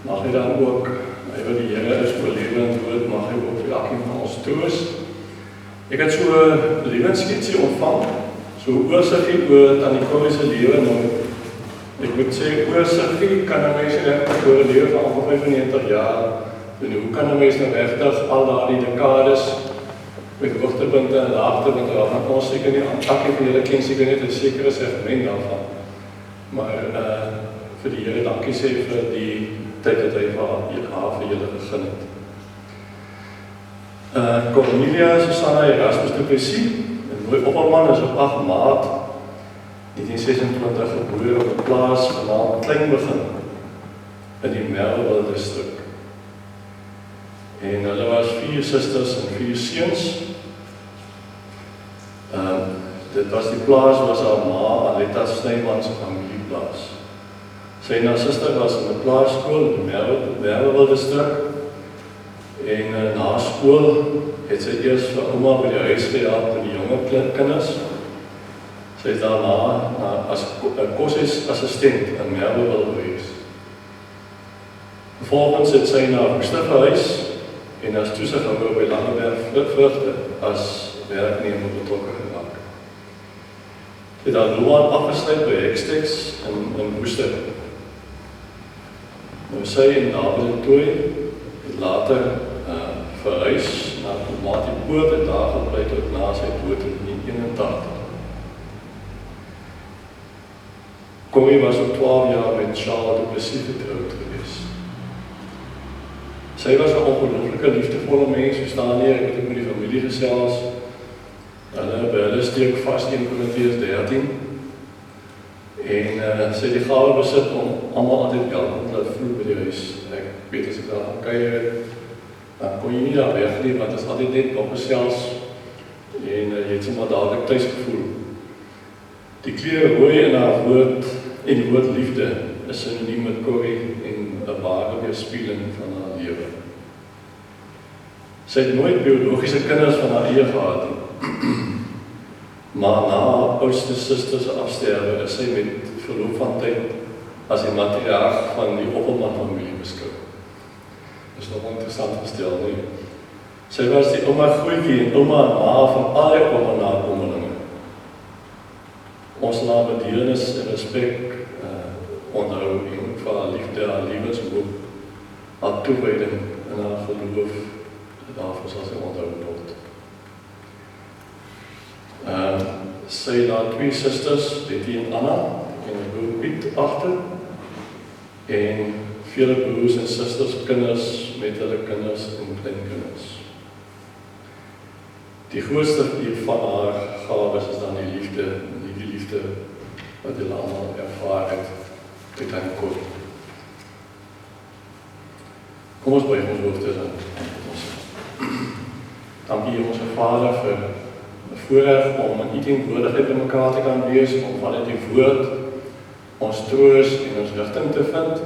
mag hy dan ook, hy wat die Here is oor lewe en dood, mag hy ook vir elkeen van ons troos. Ek het so 'n lewenssketsie ontvang, so oorsiggie oor Tannie Corrie se lewe. Nou, ek moet sê, oorsiggie kan 'n mens regtig oor 'n lewe van amper 95 jaar, en hoe kan 'n mens nou regtig al daardie dekades met hoogtepunte en laagtepunte daarvan, ons seker nie, elkeen van julle ken seker net 'n sekere segment daarvan. Maar vir die Here dankie sê vir die tyd dat hy vir julle gegee het. Cornelia Susanna Erasmus du Plessis, 'n mooi opperman, is op 8 Maart 1926 gebore op 'n plaas genaamd Kleinbegin in die Merwede distrik. En hulle was 4 susters en 4 seuns. Dit was die plaas was haar ma, Aletta Snyman se familieplaas. Sy en haar suster was in 'n plaasskool in die Merwede distrik. En na skool het sy eers vir ouma by die huis gehad met die jonger kinders. Sy is daarna as 'n koshuisassistent in Merwede gewees. Vervolgens het sy na Woester verhuis en as toesighouer by Langeberg Vrugte as werknemer betrokke geraak. Sy het haar loopbaan afgesluit by Heksteks in Woester. Nou sy en David Tooi het later verhuis na Komatipoort en daar gebly tot na sy dood in 1981. Corrie was op 12 jaar met Charles du Plessis getrouwd geweest. Sy was 'n ongelooflike liefdevolle mens, so staan hier, ek het met die familie gesels. Hulle steek vas 1 Korintiërs 13. En sy het die gawe besit om almal altyd welkom te laat voel by die huis. Ek weet as ek daar gaan kuier, dan kon jy nie daar weg nie, want het is altyd net opgesels en jy het sommer dadelik thuis gevoel. Die kleur rooi in haar woord en die woord liefde is synoniem met Corrie en 'n ware weerspieëling van haar lewe. Sy het nooit biologiese kinders van haar eie gehad nie. Maar na haar oudste suster se afsterwe is sy met verloop van tyd as die matriarg van die Opperman familie beskou. Dis nog interessant gestel, nie? Sy was die ouma Grootjie en ouma en ma van al die Opperman nakomelinge. Ons laat bedeernis en respek onthou en vir haar liefde, haar lewenshoop, haar toewyding en haar geloof, daarvoor sal sy onthou word. Sy laat 2 susters, Betty en Anna, en 'n broer Piet agter, en vele broers en susters, kinders met hulle kinders en kleinkinders. Die grootste van haar gawes is dan die liefde, die liefde wat hulle almal ervaar het met Tannie Corrie. Kom ons buig ons hoofde dan. Dankie Hemelse Vader vir 'n voorreg om in U teenwoordigheid by mekaar te kan wees, om vanuit U woord ons troos en ons rigting te vind.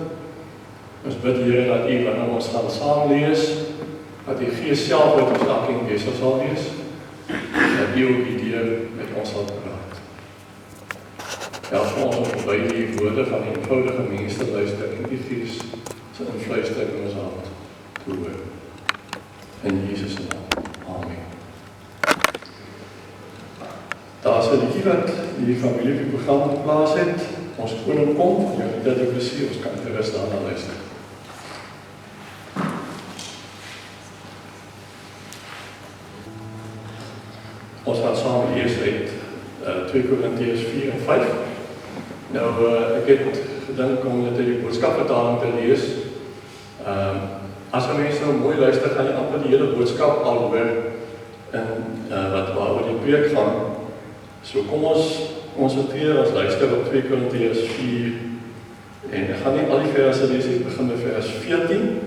Ons bid Here dat U wanneer ons gaan saam lees, dat U Gees self met ons elkeen besig sal wees, dat U ook deur met ons sal praat. Help ons om by die woorde van die eenvoudige mense te luister en U Gees se influistering in ons hart te hoor. In Jesus se naam. Amen. Daar is 'n liedjie wat die familie op die program geplaas het. Ons koning kom, jy weet dat ek besig, ons kan gerus daarna luister. Ons gaan saam lees uit 2 Korintiërs 4 en 5. Nou, ek het gedink om dit uit die boodskapvertaling te lees. As 'n mens nou mooi luister, gaan jy amper die hele boodskap al hoor en waaroor die preek gaan. So kom ons konsentreer ons luister op 2 Korintiërs 4 en ek gaan nie al die verse lees, ek begin by vers 14.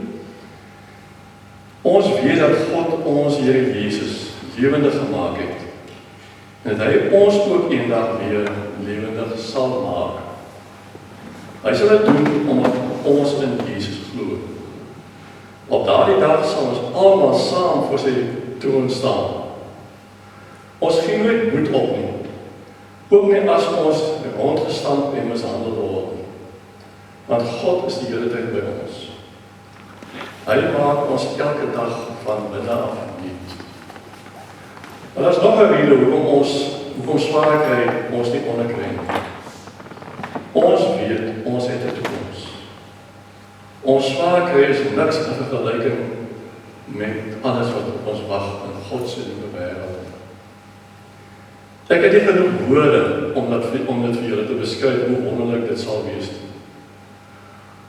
Ons weet dat God ons Here Jesus lewendig gemaak het en dat hy ons ook eendag weer lewendig sal maak. Hy sal dit doen omdat ons in Jesus glo. Op daardie dag sal ons almal saam voor sy troon staan. Ons gee nooit moed op nie. Ook nie as ons rondgestamp en mishandel word. Want God is die hele tyd by ons. Hy maak ons elke dag van binne af nuut. En daar is nog 'n rede hoekom swaar kry ons nie onderkry nie. Ons weet, ons het 'n toekoms. Ons swaar kry is niks in vergelyking met alles wat op ons wag in God se nuwe wêreld. Ek het nie genoeg woorde om dit vir julle te beskryf hoe wonderlik dit sal wees.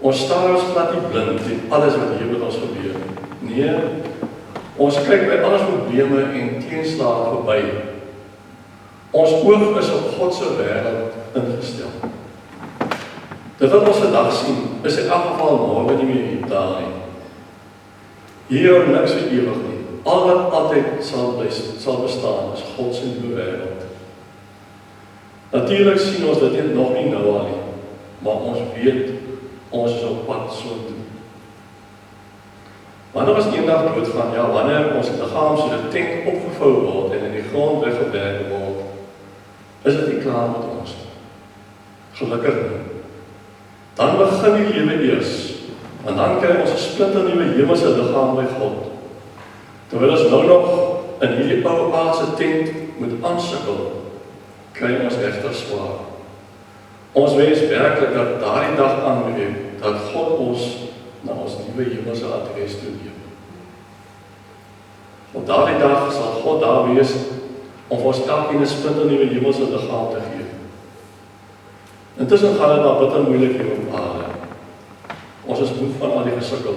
Ons staar ons glad nie blind teen alles wat hier met ons gebeur. Nee, ons kyk by alles probleme en teenslae verby. Ons oog is op God se wêreld ingestel. Dit wat ons vandag sien, is in elk geval môre nie meer daar nie. Hier hou niks vir ewig nie. Al wat altyd sal bestaan is God se nuwe wêreld. Natuurlik sien ons dit nog nie nou al nie, maar ons weet ons is op pad soontoe. Wanneer ons eendag doodgaan, ja, wanneer ons liggaam so 'n tent opgevou word en in die grond weggeberg word, is dit nie klaar met ons. Gelukkig nie. Dan begin die lewe eers, en dan kry ons 'n splinternuwe hemelse liggaam by God. Terwyl ons nou nog in hierdie ou aardse tent moet aansukkel, kry ons regtig swaar. Ons wens werklik dat daardie dag aanbreek, dat God ons na ons nuwe hemelse adres toe neem. Op daardie dag sal God daar wees om ons elkeen 'n splinternuwe hemelse liggaam te gee. Intussen gaan dit maar bitter moeilik hier op aarde. Ons is moeg van al die gesukkel.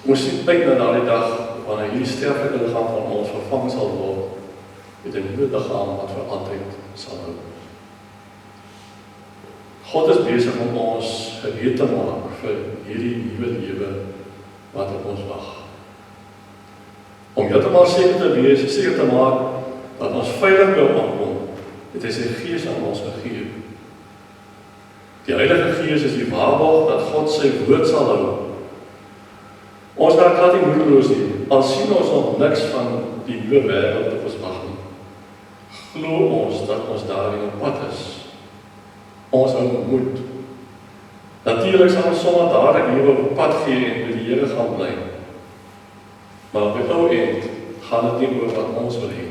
Ons sien uit na daardie dag wanneer hierdie sterflike liggaam van ons vervang sal word met 'n nuwe liggaam wat vir altyd sal hou. God is besig om ons gereed te maak vir hierdie nuwe lewe wat op ons wag. Om heeltemal seker te maak dat ons veilig by aankom, het hy sy Gees aan ons gegee. Die Heilige Gees is die waarborg dat God sy woord sal hou. Ons raak glad nie moedeloos nie, al sien ons nog niks van die nuwe wêreld op ons wag nie. Glo ons dat ons daarin op pad is. Ons hou moed. Natuurlik sal ons sommer daardie lewe op pad gee en met die Here gaan bly. Maar op die ou end gaan dit nie oor wat ons wil hê.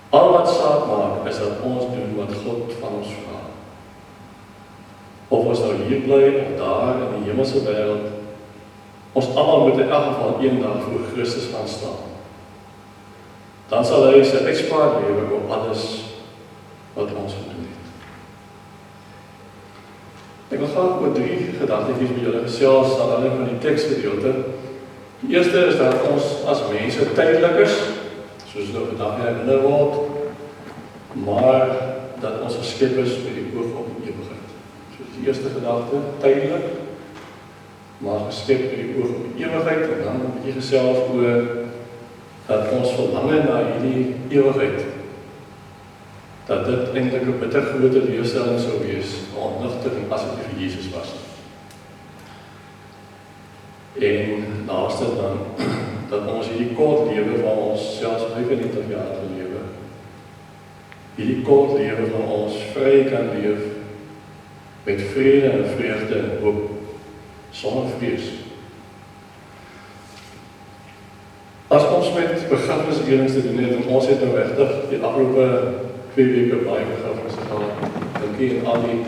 Al wat saak maak is dat ons doen wat God van ons vra. Of ons nou hier bly of daar in die hemelse wêreld, ons almal moet in elk geval eendag voor Christus gaan staan. Dan sal hy sy uitspraak lewe op alles wat ons gedoen het. Ek wil graag oor 3 gedagtetjies met julle gesels aan hulle van die teksgedeelte. Die eerste is dat ons as mense tydelik is, soos nou vandag herinner word, maar dat ons geskep is met die oog op die ewigheid. So die eerste gedagte, tydelik, maar geskep met die oog op die ewigheid, en dan 'n bietjie gesels oor dat ons verlang na hierdie ewigheid, dat dit eintlik 'n bitter groot leerstelling sou wees, ontnigtering as dit vir Jesus was. En laaste dan, dat ons hierdie kort lewe van ons selfs 95 jaar te lewe, hierdie kort lewe van ons vry kan leef, met vrede en vreugde en hoop, sonder vrees. As ons met begrafnisreëlings te doen het, en ons het nou regtig die afgelope 2 weke baie begrafnisse gehad, dink jy in al die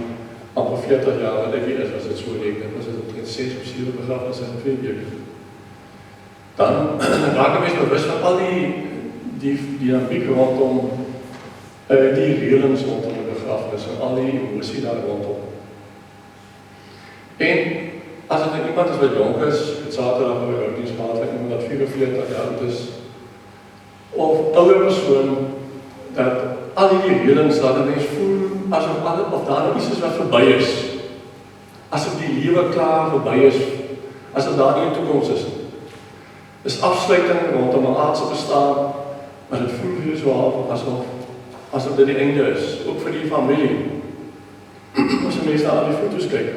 amper 40 jaar wat ek hier is, was dit so reken, was dit omtrent 6 of 7 begrafnisse in 2 weke. Dan raak 'n mens bewus van al die dinamiek rondom die reëlings rondom die begrafnis en al die emosie daar rondom. En as dit iemand is wat jonk is, het Saterdag oor oudiens gehad van iemand wat 44 jaar oud is, of ouer persoon, dat al die reëlings dat 'n mens voel asof daar iets is wat verby is. Asof die lewe klaar verby is, asof daar nie 'n toekoms is. Dis afsluiting rondom 'n aardse bestaan, maar dit voel weer so asof dit die einde is, ook vir die familie. As jy mense al die foto's kyk.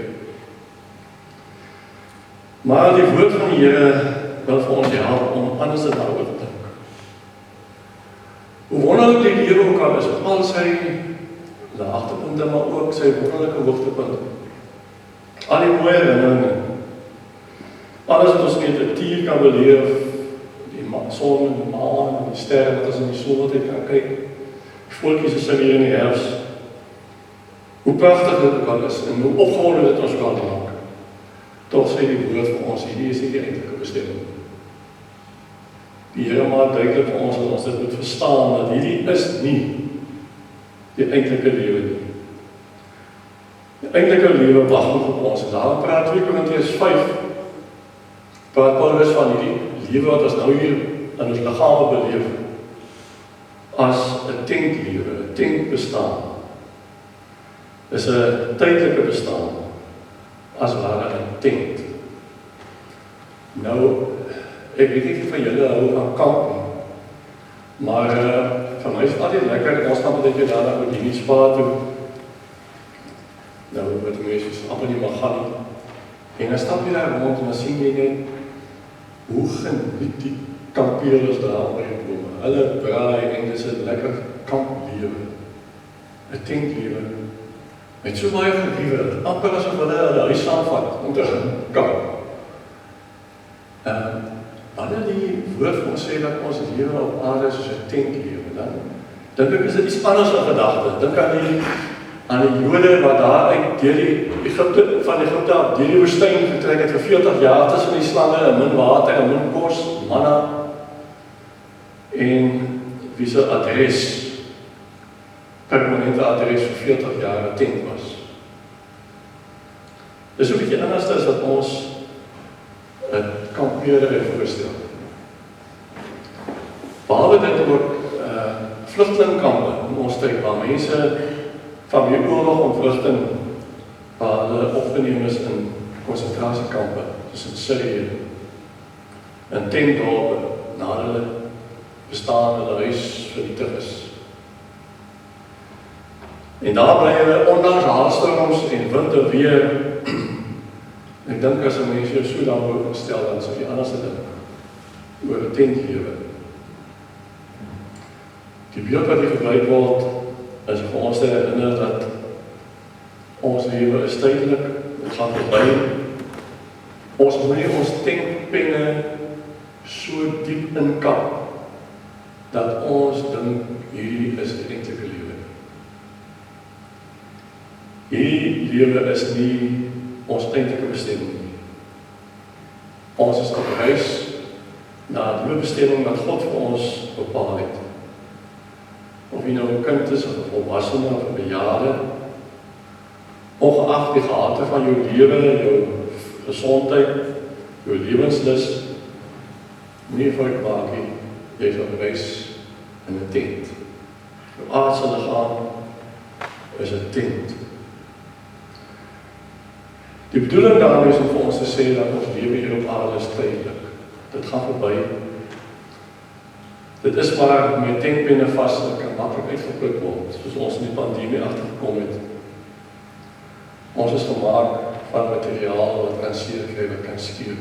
Maar die woord van die Here wil vir ons help om anders daaroor te dink. Hoe wonderlik die lewe ook al is, met al sy laagtepunte, maar ook sy wonderlike hoogtepunte. Al die mooie herinneringe. Alles wat ons met 'n natuur kan beleef, die son en die maan en die sterre wat ons in die somertyd kan kyk, die voeltjies is hier in die herfs, hoe pragtig dit ook al is en hoe opgewonde dit ons kan maak. Tog sê die woord vir ons, hierdie is nie die eintlike bestemming. Die Here maak duidelik vir ons dat ons dit moet verstaan, dat hierdie is nie die eintlike lewe nie. Die eintlike lewe wag nog op ons. En daarom praat 2 Korintiërs 5, praat Paulus van hierdie lewe wat ons nou hier in ons liggame beleef, as 'n tentlewe, 'n tentbestaan. Dis 'n tydelike bestaan, as ware 'n tent. Nou, ek weet nie van julle hou van kamp nie, maar vir my is het altyd lekker, ons gaan baie daar na die Spa toe. Nou, wat die mense is amper nie mag gaan nie. En dan stap jy daar rond en dan sien jy net hoe geniet die kampeerders daar by die bome. Hulle braai en dit is 'n lekker kamplewe, 'n tentlewe. Met so baie geriewe, amper asof hulle huis saamvat om te kamp. Wanneer die woord vir ons sê dat ons lewe op aarde is soos 'n tentlewe, dan dink ek is dit iets anders in gedagte. Dink aan die Jode wat daar uit deur die Egipte af deur die woestyn getrek het vir 40 jaar tussen die slange en min water en min kos, manna, en wie se adres, permanente adres vir 40 jaar 'n tent was. Dis 'n bietjie anders as wat ons 'n kampeerder voorstel. Behalwe dit ook vlugtelingkampe in ons tyd waar mense van die oorlog ontvlugting waar hulle opgeneem is in konsentrasiekampe, soos in Sirië, in tentdorpe, nadat hulle bestaan hulle huis vernietig is. En daar bly hulle ondanks haarstorms en winter weer. Ek dink as 'n mens jou so daaroor stel, dan sou jy anders dink oor 'n tentlewe. Die beeld wat hier gebruik word, is vir ons te herinner dat ons lewe is tydelik, dit gaan verby. Ons moet nie ons tentpenne so diep inkap, dat ons dink hierdie is die eintlike lewe. Hierdie lewe is nie ons eintlike bestemming nie. Ons is op reis na die bestemming wat God vir ons bepaal het. Of jy nou 'n kind is, of 'n volwassene, of 'n bejaarde, ongeag die gehalte van jou lewe, jou gesondheid, jou lewenslus, nie fout maak nie, jy is op reis in 'n tent. Jou aardse liggaam is 'n tent. Die bedoeling daarmee is om vir ons te sê dat ons lewe hier op aarde is tydelik. Dit gaan verby. Dit is maar met tentpenne vas, dit kan maklik uitgepluk word, soos ons in die pandemie agtergekom het. Ons is gemaak van materiaal wat kan seer kry, wat kan skeur.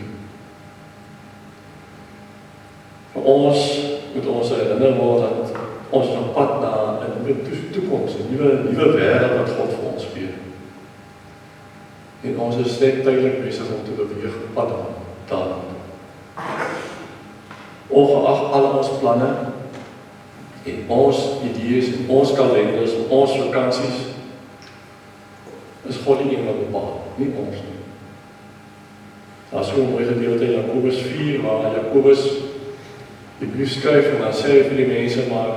Vir ons moet ons herinner word dat ons op pad na 'n nuwe toekoms, 'n nuwe wêreld wat God vir ons gee. En ons is net tydelik besig om te beweeg op pad daarna. Ongeag al ons planne en ons idees en ons kalenders en ons vakansies, is God nie een wat bepaal, nie ons nie. Daar is so 'n mooi gedeelte in Jakobus 4, waar Jakobus die brief skryf en dan sê hy vir die mense, maar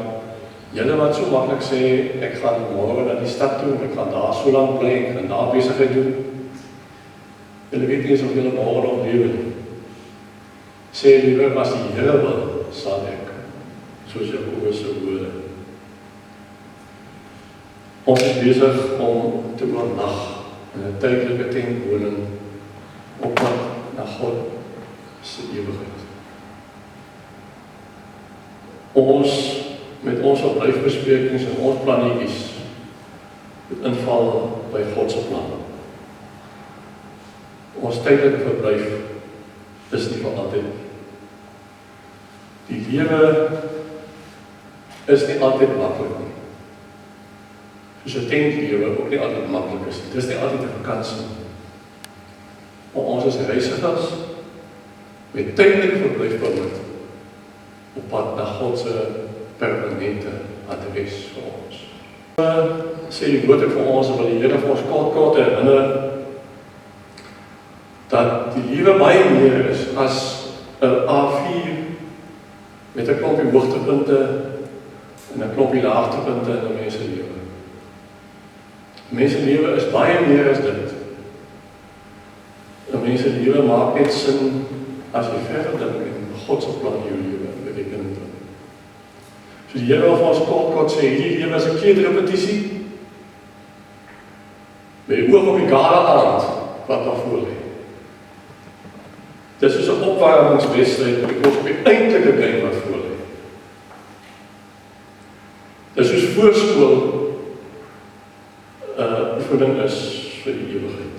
julle wat so maklik sê, ek gaan môre na die stad toe, ek gaan daar so lank bly, ek gaan daar besigheid doen. Julle weet nie eens of julle môre nog lewe nie. Sê liewer, as die Here wil, sal ek, soos Jakobus se woorde. Ons is besig om te oornag in 'n tydelike tentwoning op pad na God se ewigheid. Ons, met ons verblyfbesprekings en ons plannetjies, moet inval by God se plan. Ons tydelike verblyf is nie vir altyd. Die lewe is nie altyd maklik nie. Soos 'n tentlewe ook nie altyd maklik is. Dit is nie altyd 'n vakansie. Maar ons is reisigers met tydelik verblyfpermit op pad na God se permanente adres vir ons. Sê die woord ook vir ons, wil die Here vir ons kort herinner, dat die lewe baie meer is as 'n A4 met 'n klompie hoogtepunte en 'n klompie laagtepunte in 'n mens se lewe. Mens se lewe is baie meer as dit. 'n Mens se lewe maak net sin as jy verder dink en God se plan in jou lewe berekening bring. So die Here wil vir ons kort sê, hierdie lewe is 'n kleedrepetisie met die oog op die gala aand wat daar voor lê. Dit is soos 'n opwarmingswedstryd met die oog op die eintlike game wat voor lê. Dit is soos voorskool oefening is vir die ewigheid.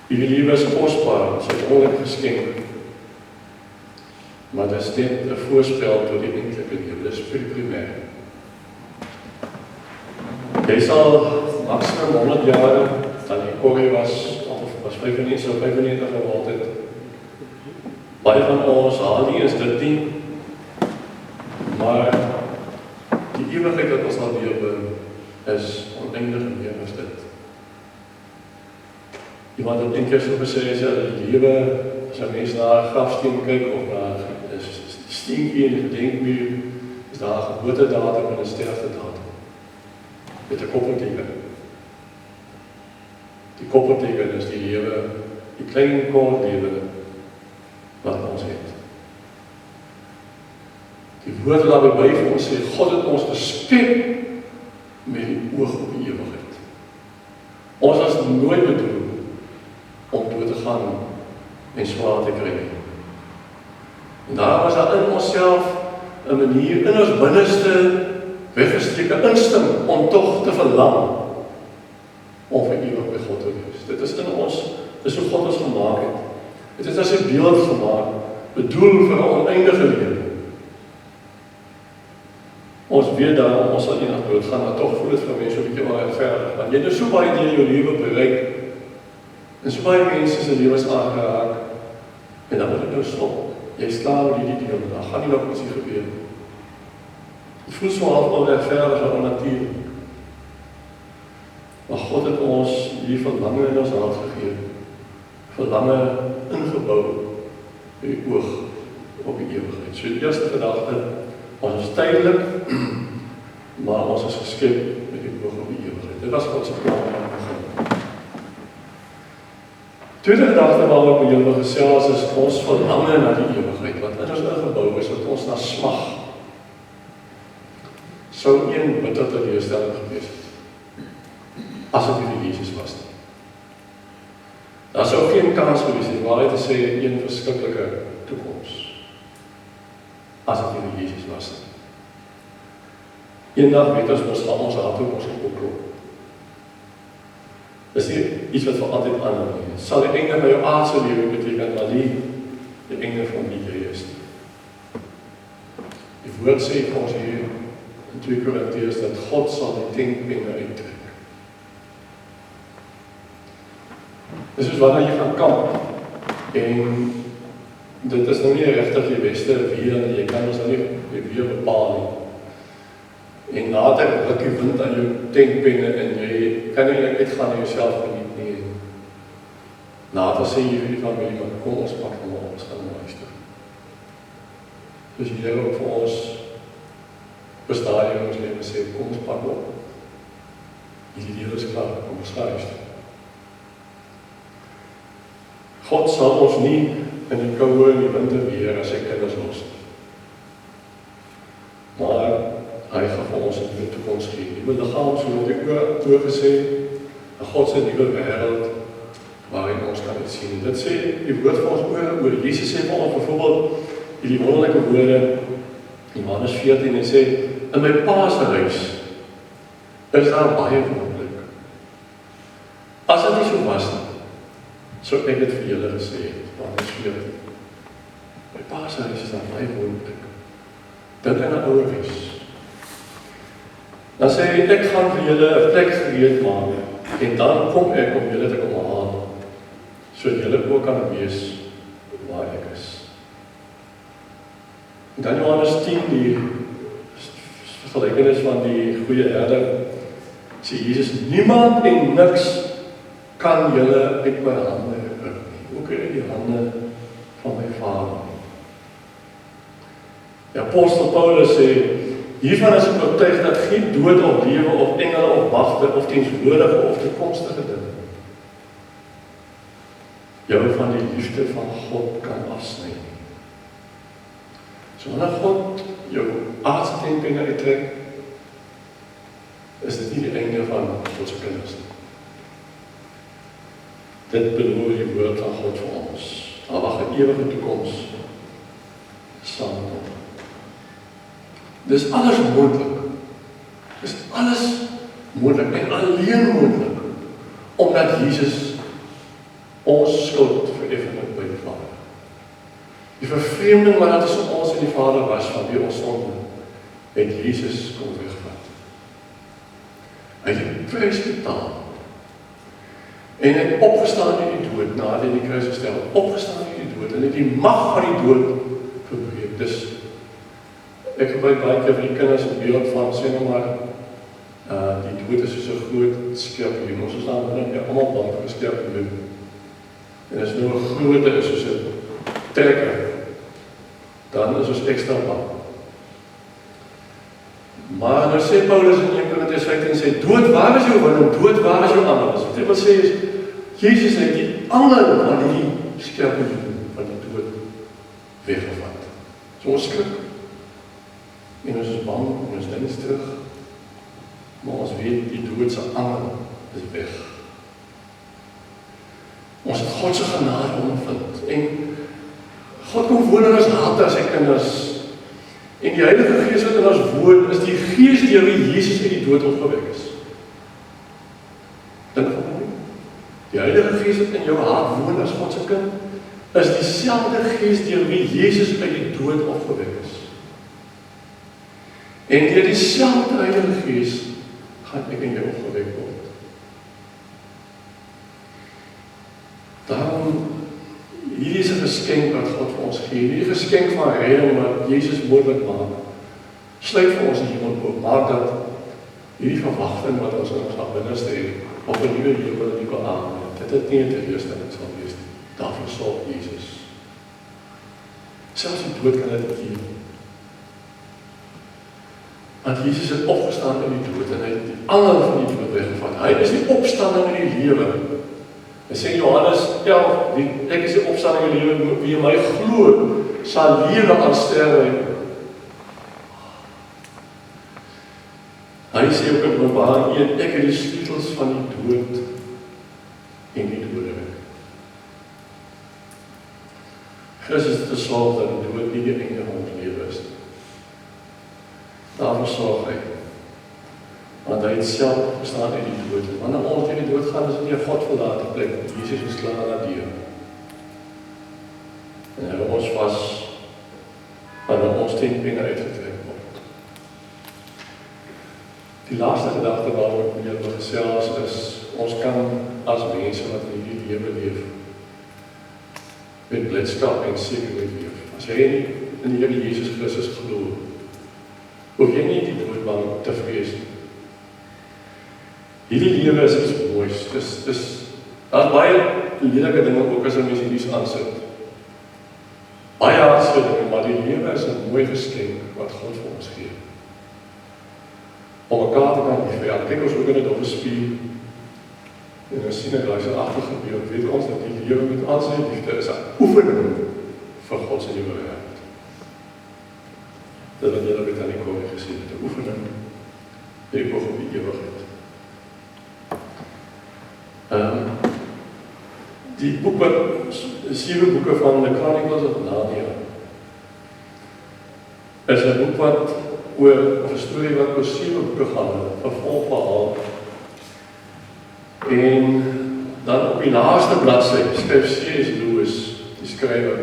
Hierdie lewe is kosbaar, is 'n wonderlike geskenk. Maar dit is net 'n voorspel tot die eintlike lewe, dit is primêr. Jy sal maksimum 100 jaar, dan die Corrie was 95 geword het. Baie van ons haal nie eens dit nie, maar die ewigheid wat ons al lewe is oneindig meer as dit. Iemand het een keer so gesê, dat die lewe, as 'n mens na 'n grafsteen kyk of na 'n steentjie in die gedenkmuur, is daar 'n geboortedatum en 'n sterftedatum. Met 'n koppelteken. Die koppelteken is die lewe, die klein kort lewe wat ons het. Die woord daarby vir ons sê, God het ons geskep met die oog op die ewigheid. Ons was nooit bedoel om dood te gaan en swaar te kry nie. En daar was daar in onsself 'n manier, in ons binneste weggesteekte instinct om tog te verlang om vir ewig by God te wees. Dit is in ons, dit is hoe God ons gemaak het. Dit is as 'n beeld gemaak, bedoel vir 'n oneindige lewe. Ons weet daar, ons sal eendag doodgaan, maar tog voel dit vir mense 'n bietjie onregverdig. Want jy het so baie deur jou lewe bereik, en so baie mense se lewens aangeraak, en dan moet dit nou stop. Jy slaan oor hierdie deel, dan gaan nie nog iets gebeur. Het voel so half onregverdig en onnatuurlik. Maar God het ons hierdie verlange in ons hart gegee. Verlange ingebou in die oog op die ewigheid. So die eerste gedagte, ons is tydelik, maar ons is geskep met die oog op die ewigheid. Dit was God se plan aan die begin. Tweede gedagte waaroor ek met julle gesels is ons verlange na die ewigheid, wat in ons ingebou is, wat ons na smag. Sou een bitter teleurstelling gewees het, as dit nie Jesus was nie. Daar sou geen kans gewees het, waarheid te sê, een verskriklike toekoms, as dit nie Jesus was nie. Eendag weet ons gaan ons hart op ons opklop. Dis nie iets wat vir altyd aanhou nie. Sal die einde van jou aardse lewe beteken, maar nie die einde van wie jy is nie. Die woord sê vir ons hier in 2 Korintiërs dat God sal die denkpenne uittrek. Dis soos wanneer jy gaan kamp en dit is nou nie regtig die beste weer nie, jy kan ons nou nie die weer bepaal nie. En later ruk die wind aan jou denkpenne en jy kan nie uitgaan en jouself geniet nie. Later sê jy vir die familie, maar kom ons pak hom op, ons gaan hom huis toe. Dus die Here ook vir ons bestaan in ons lewe sê, kom ons pak op. Hierdie lewe is klaar, kom ons gaan huis toe. God sal ons nie in die koue en die winter weer as sy kinders los nie. Maar hy gaan vir ons 'n nuwe toekoms gee. Die liggaam, so wat ek oor gesê, 'n God se nuwe wêreld waarin ons kan dit sien. Dit sê die woord vir ons oor Jesus sê vir ons byvoorbeeld hierdie wonderlike woorde in Johannes 14 en sê in my Pa se huis is daar baie wonderlik. As dit nie so was nie, sou ek dit vir julle gesê het. Johannes 14. My Pa se huis is daar baie wonderlik. Dink aan 'n ouer huis. Dan sê hy, ek gaan vir julle 'n plek gereed maak, en dan kom ek om julle te kom haal, sodat julle ook kan wees waar ek is. En dan Johannes 10, die vergelykenis van die goeie herder, sê Jesus, niemand en niks kan julle uit my hande ruk nie, ook uit die hande van my Vader nie. Die apostel Paulus sê, hiervan is ek oortuig dat geen dood of lewe of engele of magte of teenwoordige of toekomstige dinge jou van die liefde van God kan afsny nie. So wanneer God jou aardse tempel uittrek, is dit nie die einde van God se kinders nie. Dit beloof die woord van God vir ons. Daar wag 'n ewige toekoms saam met hom. Dis alles moontlik. Dis alles moontlik en alleen moontlik omdat Jesus ons skuld vereffen het by die Vader. Die vervreemding wat dat tussen ons en die Vader was van wie ons sonde, het Jesus kom wegvat. Hy het die prys betaal. En hy het opgestaan uit die dood, nadat hy die kruis gestel, opgestaan uit die dood, en het die mag van die dood verbreek. Dus, ek gebruik baie keer vir die kinders een beeld van, sê nou maar, die dood is soos 'n groot skorpioen. Ons is dan allemaal bang vir 'n skorpioen. En as nou 'n grootte is soos 'n trekker, dan is ons ekstra bang. Maar nou sê Paulus in 1 Korintiërs 15 sê, dood, waar is jou winding? Dood, waar is jou angel? Wat hy wil sê is, Jesus het die angel van die skorpioen van die dood weggevat. So ons skrik. En ons is bang, en ons dink terug. Maar ons weet, die doodse angel is weg. Ons het God se genade ondervind. En God kom woon in ons harte as sy kinders. En die Heilige Gees wat in ons woon, is die Gees deur wie Jesus uit die dood opgewek is. Dink van my. Die Heilige Gees wat in jou hart woon as God se kind, is dieselfde Gees deur wie Jesus uit die dood opgewek is. En deur dieselfde Heilige Gees gaan ek in jou opgewek word. Daarom, hierdie is 'n geskenk wat God vir ons gee. Hierdie geskenk van redding wat Jesus moontlik maak, sluit vir ons die hemel oop, maak dat hierdie verwagting wat ons in ons binneste het, op 'n nuwe lewe wat ek wil aan, dit nie 'n teleurstelling sal wees nie. Daarvoor sorg Jesus. Selfs die dood kan dit nie gee. Want Jesus het opgestaan in die dood en hy het die angel van die dood weggevat. Hy is die opstanding in die lewe. Hy sê in Johannes 11, ek is die opstanding in die lewe, wie in my glo, sal lewe al sterwe. Hy sê ook in Openbaring 1, ek het die sleutels van die dood en die doderyk. Christus het gesorg dat die dood nie die einde van ons lewe is. Daarvoor sorg hy. Want hy het self opgestaan uit die dood. Wanneer ons in die dood gaan, is dit nie 'n God verlate plek. Jesus is klaar na deur. En hy hou ons vas, wanneer ons teen binne uitgetrek word. Die laaste gedagte waaroor ek met julle gesels is, ons kan as mense wat in hierdie lewe leef, met blydskap en sekerheid leef. As jy nie in die Here Jesus Christus glo, hoef jy nie die dood bang te vrees nie. Hierdie lewe is iets moois. Daar is baie lelike dinge ook as 'n mens hierdie aansit. Baie hartseer dinge, maar die lewe is 'n mooi geskenk wat God vir ons gee. Om mekaar te kan liefhê. Kyk ons ook in dit op 'n spieël. En ons sien daar is 'n agtergebeeld. Weet ons dat die lewe met al sy liefde is 'n oefening vir God se nuwe wêreld. Dat wat julle met aan die koning gesien het, 'n oefening vir die oog op die ewigheid. Die boeke, 7 boeke van The Chronicles of Narnia, is 'n boek wat oor, of 'n storie wat oor 7 boeke gaan, 'n vervolgverhaal. En dan op die laaste bladsy skryf C.S. Lewis, die skrywer,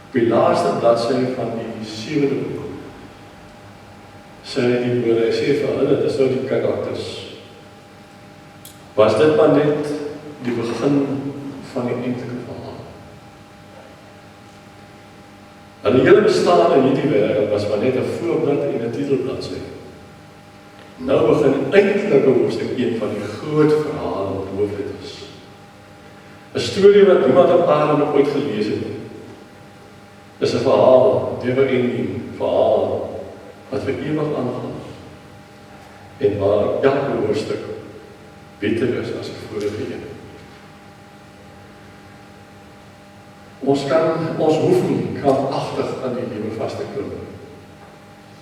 op die laaste bladsy van die 7de boek, sê die woorde, hy sê vir hulle, dit is nou die karakters. Was dit maar net die begin van die eintlike verhaal. En die hele bestaan in hierdie wêreld was maar net 'n voorblad en 'n titelbladsy. Nou begin eintlik hoofstuk 1 van die groot verhaal wat Hoofdet is. 'n Storie wat niemand op aarde nog ooit gelees het nie. Dis 'n verhaal, never ending verhaal, wat vir ewig aangaan. En waar elke hoofstuk beter is as die vorige een. Ons hoef nie krampagtig aan die lewe vas te klim.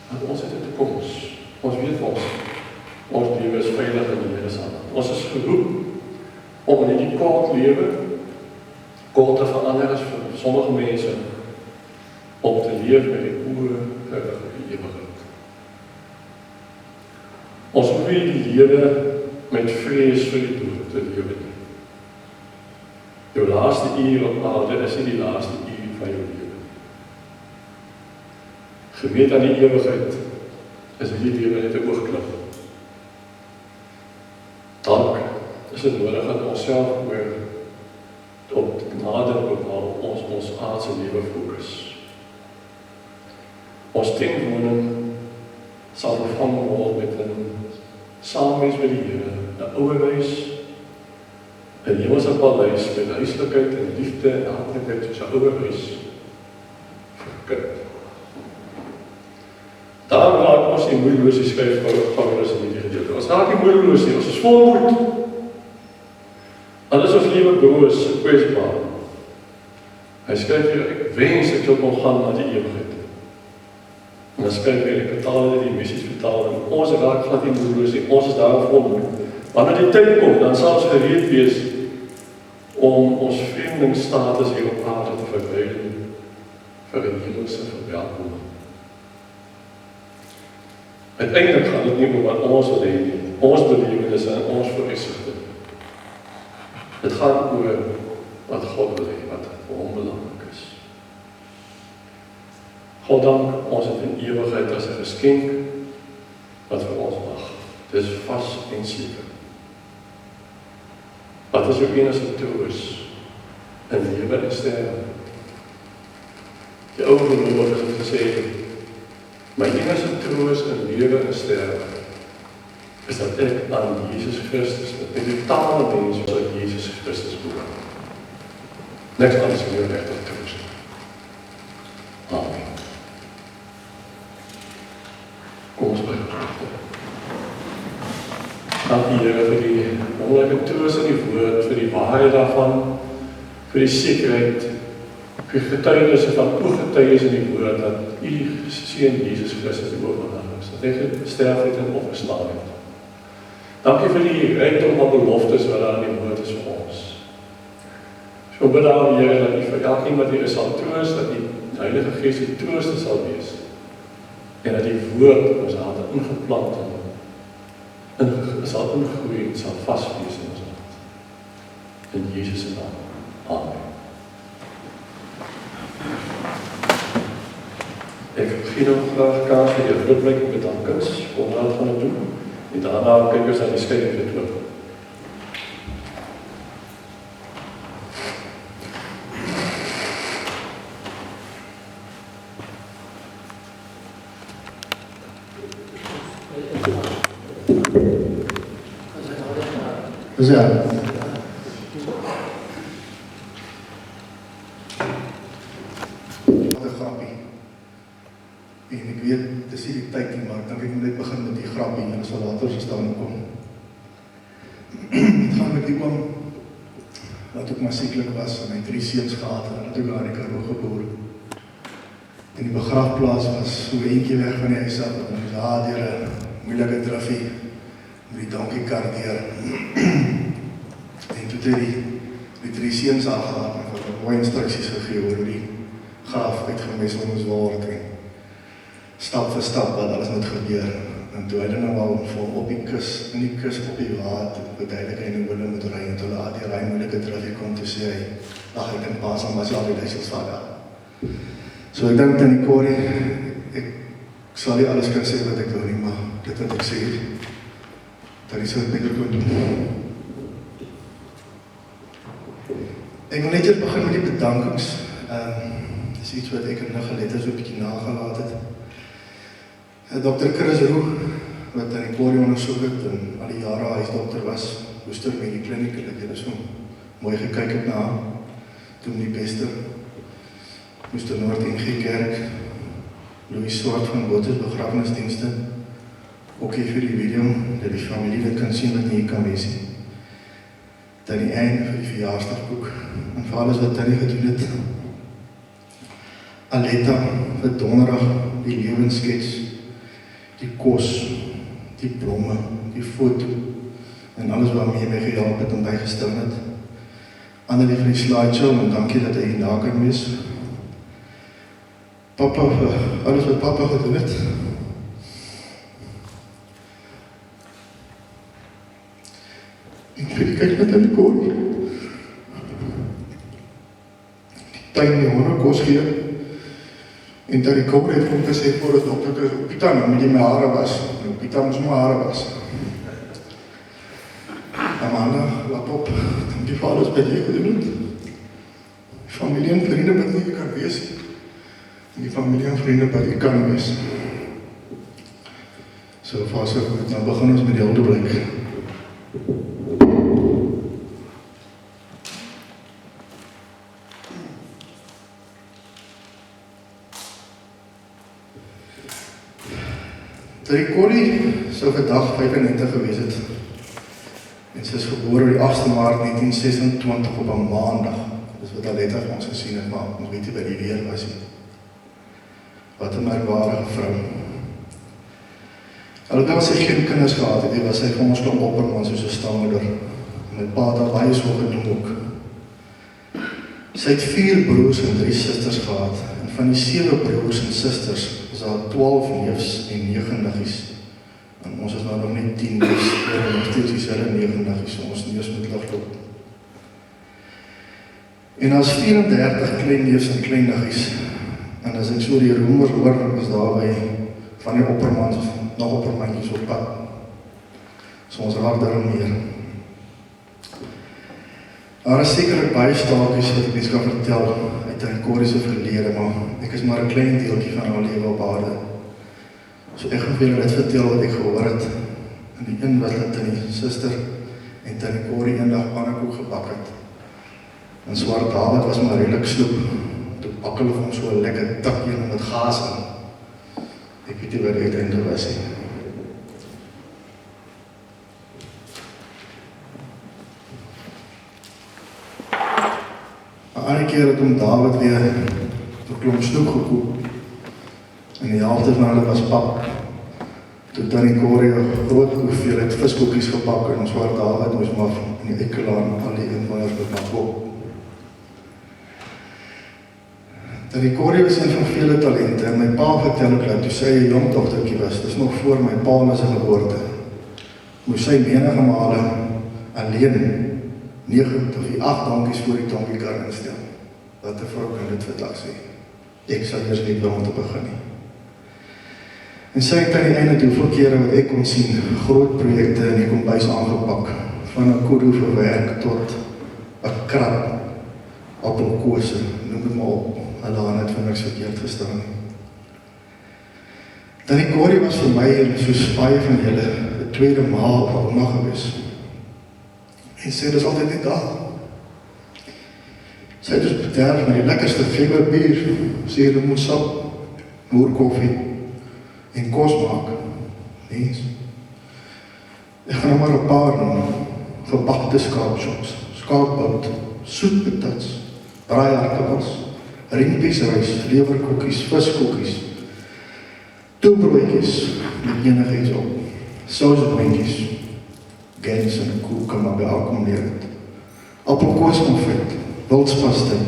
Want ons het 'n toekoms. Ons weet ons lewe is veilig in die Here se hand. Ons is geroep om in hierdie kort lewe kort te verander as vir sommige mense om te leef met die oë gerig op die ewigheid. Ons hoef nie die lewe met vrees vir die dood te lewe nie. Jou laaste uur op aarde is nie die laaste uur van jou lewe. Gemeet aan die ewigheid is die lewe net 'n oogklip. Dalk is dit nodig dat ons self op nader op ons aardse lewe fokus. Ons teenwoning sal vervang word met 'n saamwees met die Here, 'n ouerhuis, 'n hemelse paleis met huislikheid en liefde en hartlikheid soos 'n ouerhuis vir kind. Daarom raak ons nie moedeloos, die skryf Paulus in hierdie gedeelte. Ons raak nie moedeloos nie, ons is vol moed. Alles ons lewe broos, kwesbaar. Hy skryf hier, ek wens ek sou kon gaan na die ewigheid. En dan skryf hy, ek betaal die missies betaal, en ons raak glad nie moedeloos nie, ons is daar vol moed. Wanneer die tyd kom, dan sal ons gereed wees om ons vreemdelingsstatus hier op aarde te verwyder vir 'n hemelse verwelkoming. Uiteindelik gaan dit nie oor wat ons wil hê nie, ons belewenisse en ons vooruitsigte. Dit gaan oor wat God wil hê, wat vir hom belangrik is. God dank, ons het in ewigheid as 'n geskenk wat vir ons wag. Dis vas en seker. Wat is jou enigste troos in lewe en sterwe? Die ou gelowiges het gesê, my enigste troos in lewe en sterwe is dat ek aan Jesus Christus, met die totale mens wat Jesus Christus behoort. Niks anders kan jou regtig troos. Amen. Kom ons bid. Dank die Here vir die wonderlike troos in die woord, vir die waarheid daarvan, vir die sekerheid, vir getuienisse van ooggetuies in die woord, dat U Seun Jesus Christus die oorwinnaar is, dat hy gesterf het en opgestaan het. Dankie vir die rykdom van beloftes wat daar in die woord is vir ons. So bid daar, Here, dat U vir elkeen wat hier sal troos, dat die Heilige Gees die trooster sal wees, en dat die woord ons harte ingeplant en sal ingroei en sal vaswees in ons hart. In Jesus se naam. Amen. Ek gee nog graag kans vir die grootblik en bedankings, onderhoud gaan ek doen, en daarna kyk ons aan die skeiding dit loop. Dus ja. Wat 'n grappie. En ek weet, dis nie die tyd nie, maar ek dink ek moet net begin met die grappie en ons sal later verstaan kom. Het gaan met die oom wat ook maar sieklik was en hy 3 seuns gehad en het ook daar in die Karoo gebore. En die begrafplaas was so eentjie weg van die huis af en ons daar deur 'n moeilike drifie met die donkiekar deur. En toe het die 3 seuns aangehaal en vir mooi instruksies gegee oor hoe die graf uitgemessel moes word en stap vir stap wat alles moet gebeur. En toe hy dan al voor op die kus, in die kus op die water, beduidelik hy in die oorlog moet ry, en toe laat die ry moeilike drifie kom, toe sê hy, ag, ek kan pas aan, maar sy al die leisels van daar. So ek dink in die korie, ek sal nie alles kan sê wat ek wil nie, maar dit wat ek sê, dat is wat ek kon doen. Ek wil net begin met die bedankings. Dis iets wat ek in die gelette so 'n bietjie nagelaat het. Dr. Chris Roux, wat aan die Corrie ondersoek het en al die jare huisdokter was, Worcester Medical Clinic, en ek het so mooi gekyk het na hom, toen die beste, Worcester Noord NG Kerk, Louis Swart van Boters begrafenisdienste, ook hier vir die video, dat die familie dit kan sien wat nie hier kan wees nie. Dan die einde vir die verjaarsdagboek, en vir alles wat Tannie gedoen het. Aletta, vir donderdag, die lewensskets, die kos, die blomme, die foto, en alles waarmee my gehelp het en bygestel het. Annelie vir die slideshow, en dankie dat hy daar kan wees. Papa, vir alles wat papa gedoen het. En vir die kyk met aan die Corrie. Die tuin die honde kos gee. En dat die Corrie het om gesê voor die dokter, Pieter, nou moet jy my hare was. Pieter moes my hare was. Amanda, lap op, dankie vir alles wat jy gedoen het. Die familie en vriende wat jy kan wees. En die familie en vriende wat jy kan wees. So vast ook goed, nou begin ons met die Hildeblyk. Dat die Corrie sou vandag 95 gewees het. En sy is gebore die 8 Maart 1926 op 'n maandag. Dis wat Aletta vir ons gesien het, maar ons weet nie by die weer was nie. Wat 'n merkwaardige vrou. Alhoewel sy geen kinders gehad het, was sy vir ons klomp opperman soos 'n stammoeder. En my pa het haar baie so genoem ook. Sy het 4 broers en 3 susters gehad. En van die 7 broers en susters is daar 12 neefs en 9 niggies. En ons is nou nog net 10 neefs, en nog steeds dieselfde 9 niggies, so ons neefs moet ligloop. En as 34 klein neefs en klein niggies, en as ek so die roemers hoor, is daar by van die oppermans, nog oppermantjies op pad. So ons raak daarom meer. Daar is sekerlik baie staaltjies wat ek mens kan vertel uit die Corrie se verlede, maar ek is maar 'n klein deeltjie van haar lewe op aarde. So ek gaan vir julle dit vertel wat ek gehoor het. En die een was dat die suster en Tannie Corrie eendag pannekoek gebak het. En Swart David was maar redelik sloep. Toe bakkel hom so 'n lekker tikkie met gaas in. Ek weet nie wat die uiteinde was nie. 'n ander keer het om David weer 'n klomp snoep gekoop. En die helfte van hulle was pap. Toe Tannie Corrie 'n groot hoeveelheid viskoekies gebak en ons Swart David moes maar in die ekkelaan al die inwoners met maar koop. Tannie Corrie was een van vele talente en my pa vertel ook dat toe sy 'n jong dogtertjie was, dis nog voor my pa se geboorte, moes sy menige male alleen 9 of 8 donkies voor die donkiekar instel. Wat 'n vrou kan dit vandag sê. Ek sal eers nie om te begin nie. En sy het aan die einde toe hoeveel kere wat ek kon sien, groot projekte in die kombuis aangepak, van 'n kudu verwerk tot 'n krat, appelkose, noem dit maar op. Hulle het vir niks verkeerd gestaan. Tannie Corrie was vir my, en soos baie van julle, 'n tweede ma of ouma gewees. En sy is altyd net daar. Sy het dus bederf met die lekkerste veberbier, seremoensap, moerkoffie en kos maak. Nee. Ek gaan nou maar 'n paar noem. Gebakte skaapchops, skaapbout, soetpatats, braaiaartappels, riempies rys, lewerkoekies, viskoekies, toebroodjies met enigiets op, sausboontjies, gens en koek kan maar by elkom neer het, appelkooskonfet, wildspastei,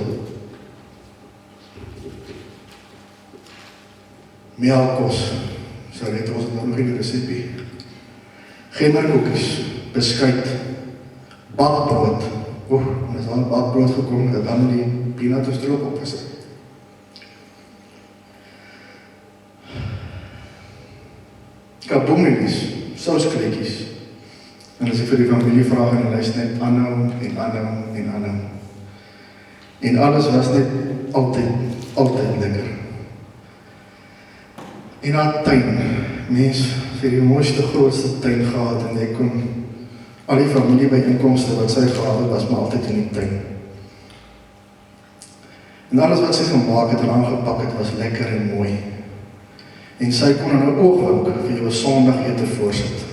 melkkos, so het ons het nog in die resepie, gemmerkoekies, beskuit, bakbrood, en as al bakbrood gekom, het dan die peanut of stroop opgesit. Kaboemelies, sausklekies. En as ek vir die familie vraag en hulle is net aanhou en aanhou en aanhou. En alles was net altyd altyd lekker. En haar tuin, mens vir die mooiste, grootste tuin gehad, en ek kon al die familiebyeenkomste wat sy gehad het, was maar altyd in die tuin. En alles wat sy gemaak het en aangepak het, was lekker en mooi. En sy kon in 'n oogwink vir jou 'n sondagete voorsit.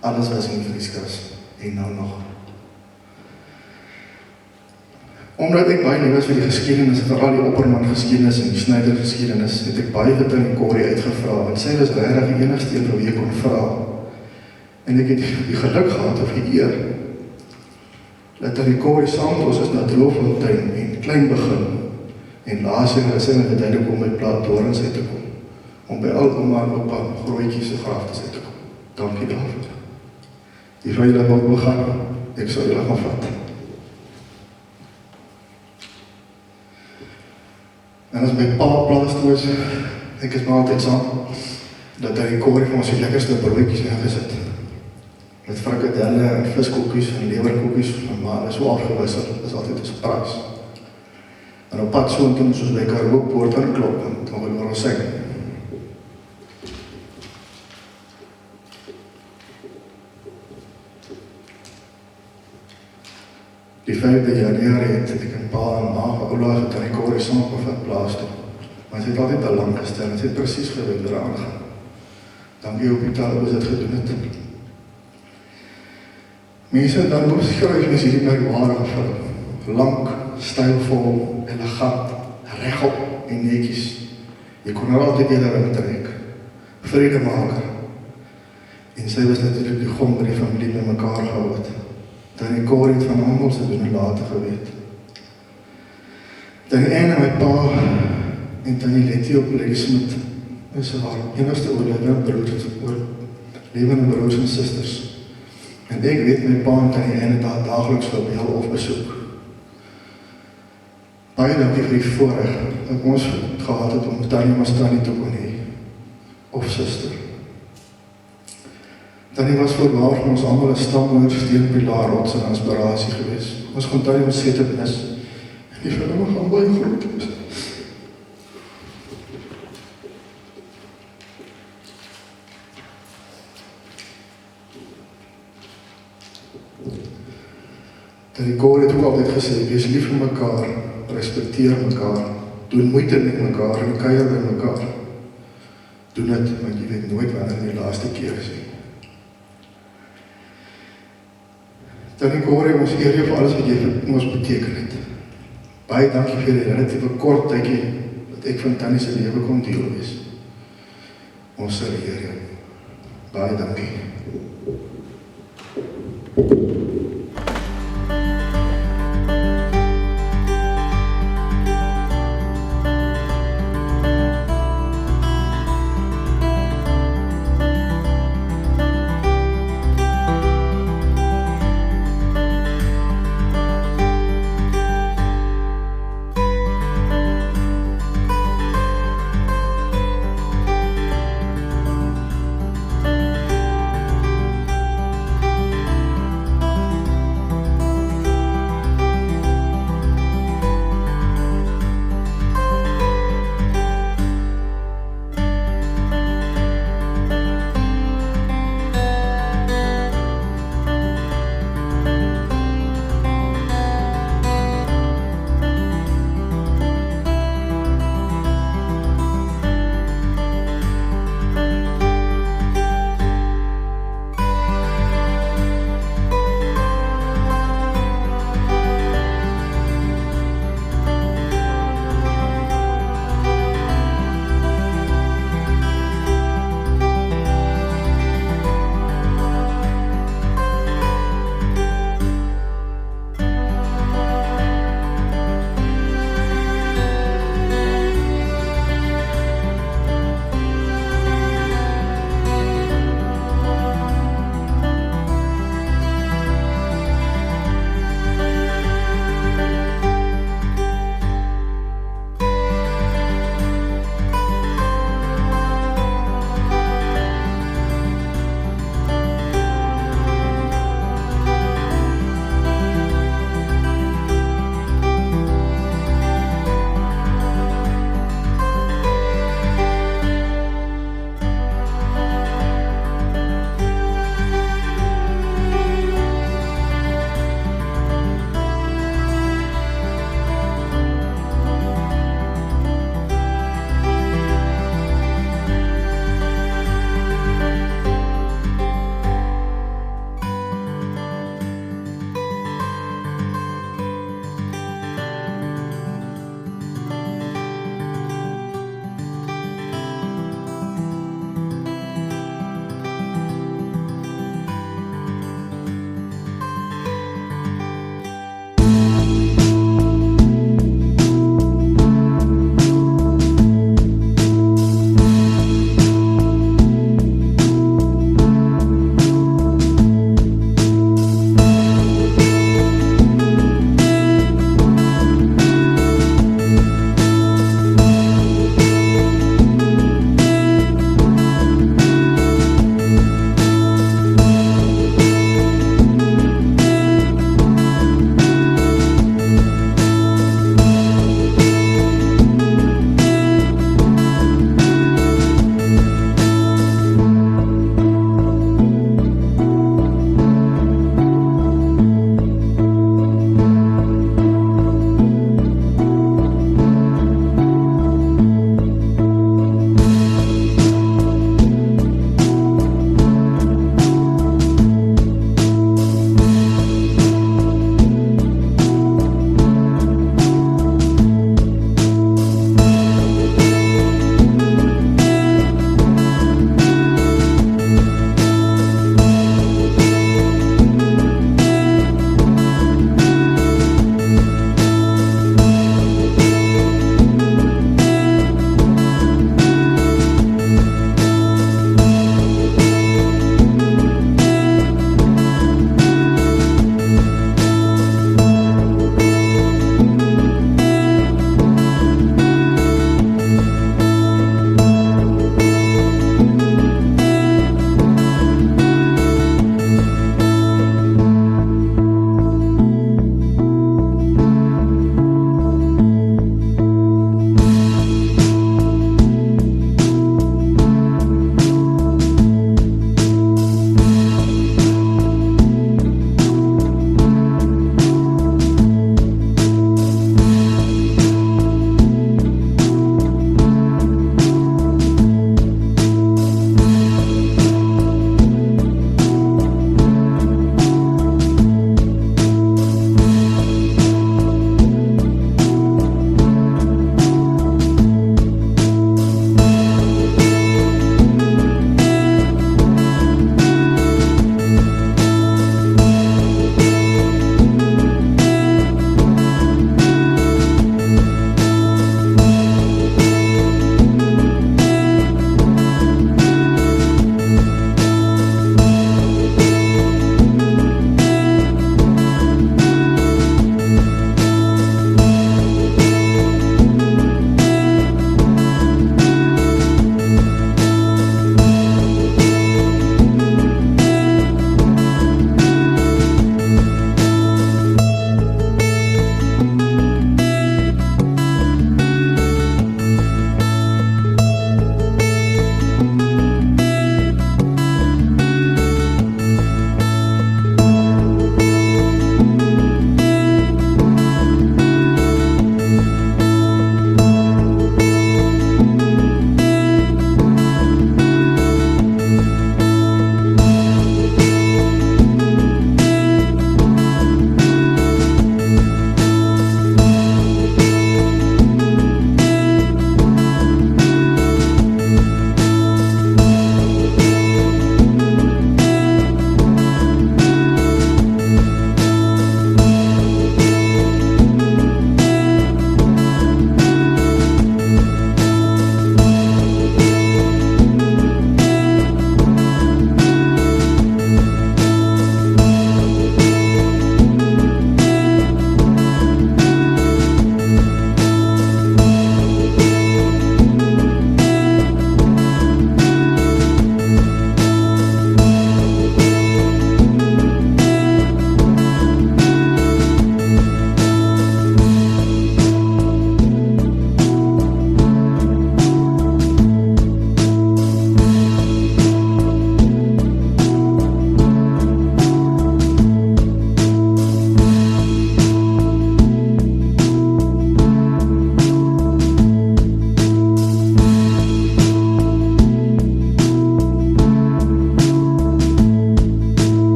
Alles was in die vrieskas, en nou nog. Omdat ek baie lief was vir die geskiedenis, veral die Opperman geskiedenis en die Snyder geskiedenis, het ek baie vir Tannie Corrie uitgevra, want sy was regtig die enigste een wie ek kon vra. En ek het die geluk gehad of die eer, dat Tannie Corrie saam met ons is na Droogfontein en klein begin, en laas jaar sy met die kom by Plaat Dorens uit te kom, om by al ouma en opa Grootjies se graftes uit te kom. Dankie daarvoor. Die vrou julle wil gaan, ek sal julle gaan vat. En as my pa plaas toe is, ek is maar altyd saam, dat Tannie Corrie vir ons die lekkerste broodjies ingesit. Met frikadelle en viskoekies en lewerkoekies, maar is so afgewissel, is altyd 'n surprise. En op pad soontoe moes ons by Karoo-poort aanklop, en dan wil ons sing. Die 5de Januarie het ek en pa en ma geoula het Tannie Corrie saam gevat plaas toe. Maar sy het altyd al lang gestel en sy het presies geweet wat aangaan. Dankie op die taal hoe sy dit gedoen het. Mense dan moes skryf is hierdie merkwaardige film. Lang, stylvol, elegant, regop en netjies. Jy kon er altyd weer in trek. Vredemaker. En sy was natuurlik die gom wat die familie by mekaar gehou het. Tannie Corrie het van almal se doen en later geweet. Tannie Anne, my pa, en Tannie Letty op Ladysmith is haar enigste oorlewende broers en susters. En ek weet my pa en Tannie Anne daar dageliks vir by hulle of besoek. Baie dankie vir die voorreg dat ons gehad het om Tannie Mastani te kon hê, of suster. Tannie was voorwaar van ons allemaal 'n stammoeder, steunpilaar, rots en inspirasie gewees. Ons kon Tannie ontsettend mis, en die verhouding gaan baie groot is. Tannie Corrie het ook altyd gesê, wees lief vir mekaar, respekteer mekaar, doen moeite met mekaar en kuier by mekaar. Doen dit, want jy weet nooit wanneer die laaste keer is. Tannie Corrie, ons eer jou vir alles wat jy vir ons beteken het. Baie dankie vir die relatieve kort tydjie wat ek van Tannie se lewe kon deel wees. Ons sal eer jou. Baie dankie.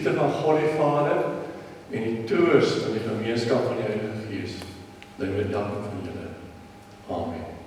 liefde van God die Vader en die troos van die gemeenskap van die Heilige Gees bly met elkeen van julle. Amen.